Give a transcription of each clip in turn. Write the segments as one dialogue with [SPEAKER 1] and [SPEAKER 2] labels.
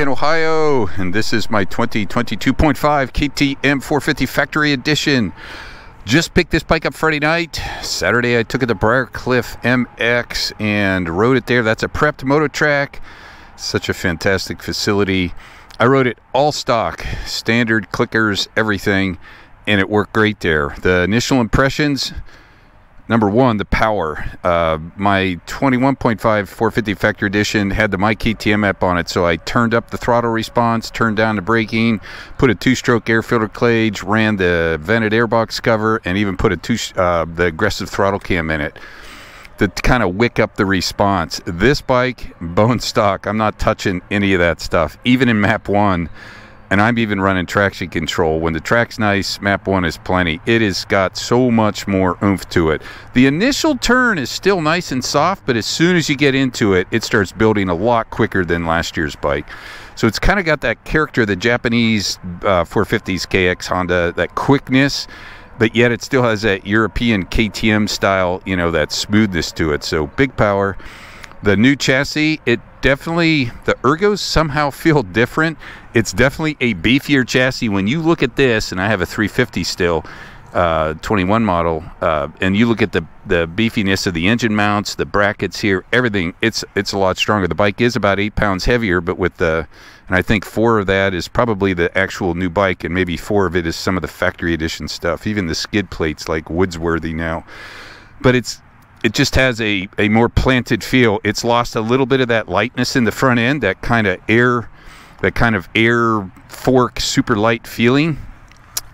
[SPEAKER 1] in Ohio, and this is my 2022.5 KTM 450 factory edition. Just picked this bike up Friday night. Saturday I took it to Briarcliff MX and rode it there. That's a prepped moto track. Such a fantastic facility. I rode it all stock, standard clickers, everything, and it worked great there. The initial impressions: number one, the power. My 21.5 450 factory edition had the myKTM app on it, so I turned up the throttle response, turned down the braking, put a two-stroke air filter cage, ran the vented airbox cover, and even put the aggressive throttle cam in it to kind of wick up the response. This bike, bone stock. I'm not touching any of that stuff, even in map 1. And I'm even running traction control. When the track's nice, map 1 is plenty. It has got so much more oomph to it. The initial turn is still nice and soft, but as soon as you get into it, it starts building a lot quicker than last year's bike. So it's kind of got that character, the Japanese 450s KX Honda, that quickness, but yet it still has that European KTM style, you know, that smoothness to it. So big power. The new chassis, it definitely, the ergos somehow feel different. It's definitely a beefier chassis. When you look at this, and I have a 350 still, 21 model, and you look at the beefiness of the engine mounts, the brackets here, everything, it's a lot stronger. The bike is about 8 pounds heavier, but with the, and I think 4 of that is probably the actual new bike, and maybe 4 of it is some of the factory edition stuff, even the skid plates like Woodsworthy now. But it just has a more planted feel. It's lost a little bit of that lightness in the front end, that kind of air fork, super light feeling,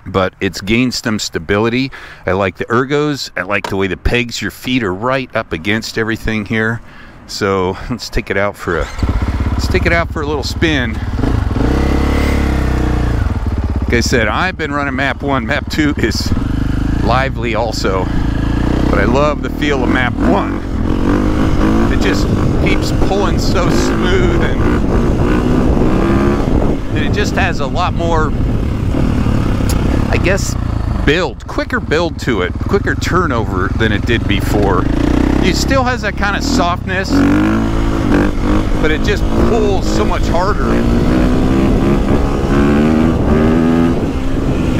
[SPEAKER 1] but it's gained some stability. I like the ergos. I like the way the pegs, your feet are right up against everything here. So let's take it out for a little spin. Like I said, I've been running map 1. Map 2 is lively also, but I love the feel of map 1. It just keeps pulling so smooth, and it just has a lot more, I guess, quicker build to it, quicker turnover than it did before. It still has that kind of softness, but it just pulls so much harder.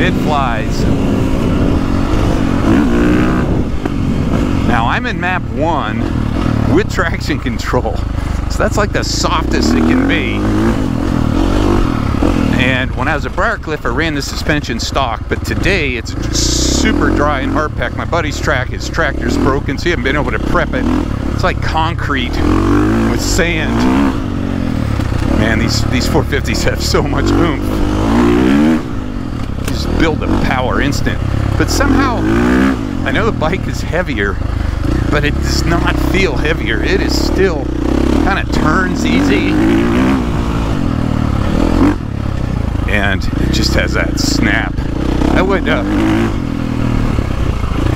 [SPEAKER 1] It flies. Now I'm in map 1 with traction control, so that's like the softest it can be. And when I was at Briarcliff, I ran the suspension stock, but today it's super dry and hard packed. My buddy's his tractor's broken, so he hasn't been able to prep it. It's like concrete with sand. Man, these 450s have so much oomph. Just build the power instant. But somehow, I know the bike is heavier, but it does not feel heavier. It is still kind of turns easy, and it just has that snap. I would,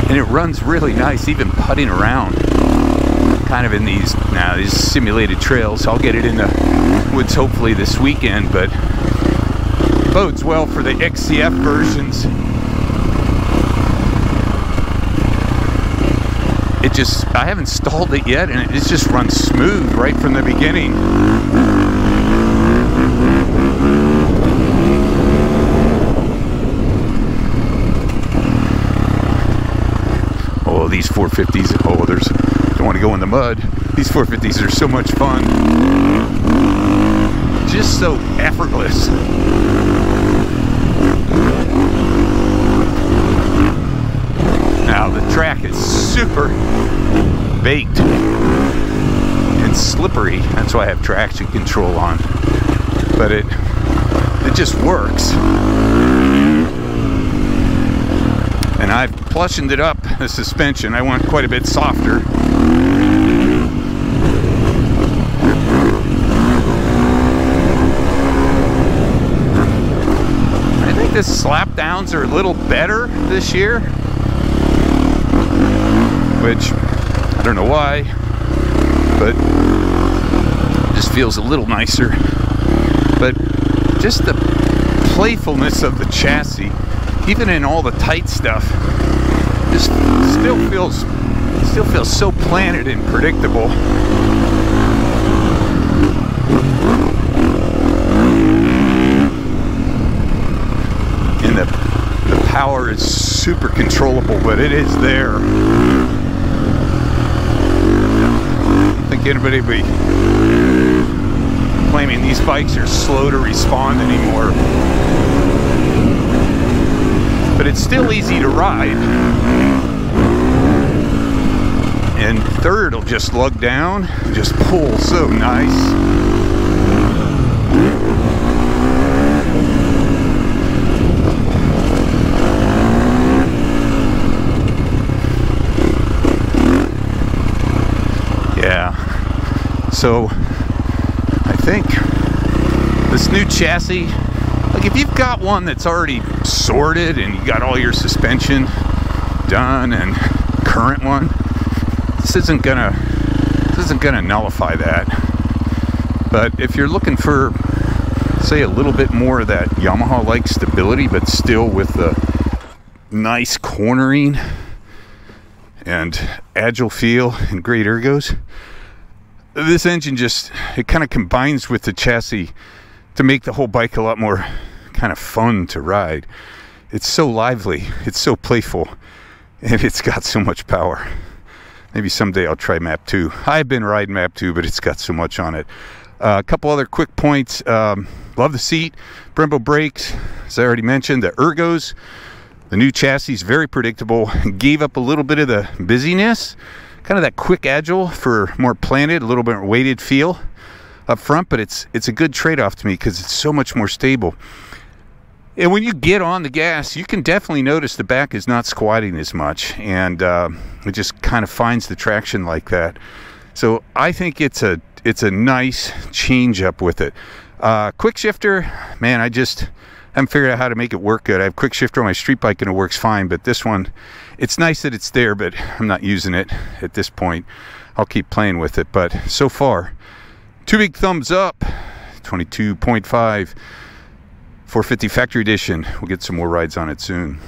[SPEAKER 1] and it runs really nice, even putting around, kind of in these simulated trails. I'll get it in the woods hopefully this weekend, but it bodes well for the XCF versions. I haven't installed it yet, and it just runs smooth right from the beginning. Oh, these 450s, don't want to go in the mud. These 450s are so much fun. Just so effortless. Now the track is super baked and slippery. That's why I have traction control on. But it just works. And I've plushened it up, the suspension. I want quite a bit softer. I think the slap downs are a little better this year, which I don't know why, but it just feels a little nicer. But just the playfulness of the chassis, even in all the tight stuff, just still feels so planted and predictable. super controllable, but it is there. I don't think anybody will be claiming these bikes are slow to respond anymore. But it's still easy to ride. And third will just lug down, just pull so nice. Yeah, so I think this new chassis, like if you've got one that's already sorted and you got all your suspension done and current one, this isn't gonna nullify that. But if you're looking for, say, a little bit more of that Yamaha-like stability, but still with the nice cornering and agile feel and great ergos, this engine just, it kind of combines with the chassis to make the whole bike a lot more kind of fun to ride. It's so lively, it's so playful, and it's got so much power. Maybe someday I'll try map 2. I've been riding map 2, but it's got so much on it. A couple other quick points. Love the seat, Brembo brakes, as I already mentioned. The ergos, the new chassis is very predictable. Gave up a little bit of the busyness, kind of that quick Agile for more planted, a little bit more weighted feel up front, but it's a good trade-off to me because it's so much more stable. And when you get on the gas, you can definitely notice the back is not squatting as much, and it just kind of finds the traction like that. So I think it's a nice change up with it. Quick shifter, man, I just haven't figured out how to make it work good. I have quick shifter on my street bike and it works fine, but this one, it's nice that it's there, but I'm not using it at this point. I'll keep playing with it, but so far, 2 big thumbs up. 22.5 450 factory edition. We'll get some more rides on it soon.